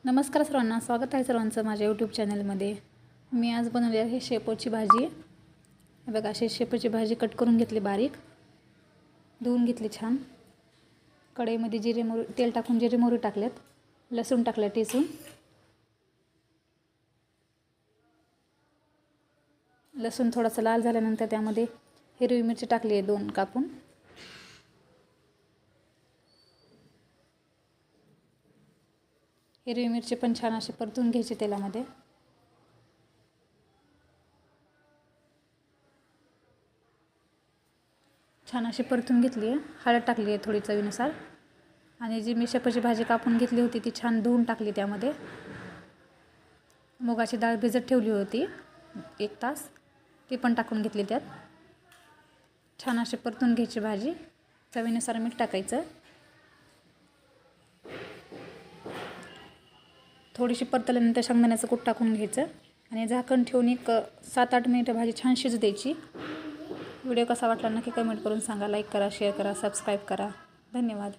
नमस्कार सर्वांना, स्वागत आहे सर्वांचं माझ्या यूट्यूब चॅनलमध्ये। मी आज बनवली आहे शेपूची भाजी। हे बघा, अशी शेपूची भाजी कट करून घेतली, बारीक धुवून घेतली छान। कढईमध्ये जिरे मोहरी तेल टाकून जिरे मोहरी टाकलेत, लसूण टाकलं ठेचून, लसूण थोडासा लाल झाल्यानंतर त्यामध्ये हिरवी मिरची टाकली आहे 2 कापून। हिरवी मिरची पण छान अशी परतून घ्यायची तेलामध्ये। छान अशी परतून घेतली आहे। हळद टाकली आहे थोडी चवीनुसार, आणि जी मी शेपूची भाजी कापून घेतली होती ती छान धुवून टाकली। त्यामध्ये मुगाची डाळ भिजत ठेवली होती 1 तास, ती पण टाकून घेतली। त्यात छान अशी परतून घ्यायची भाजी। चवीनुसार मीठ टाकायचं। थोडीशी परतल्यानंतर शेंगदाण्याचं कूट टाकून घ्यायचं आणि झाकण ठेवून एक 7-8 मिनिटं भाजी छान शिजू द्यायची। व्हिडिओ कसा वाटला नक्की कमेंट करून सांगा। लाईक करा, शेअर करा, सबस्क्राईब करा। धन्यवाद।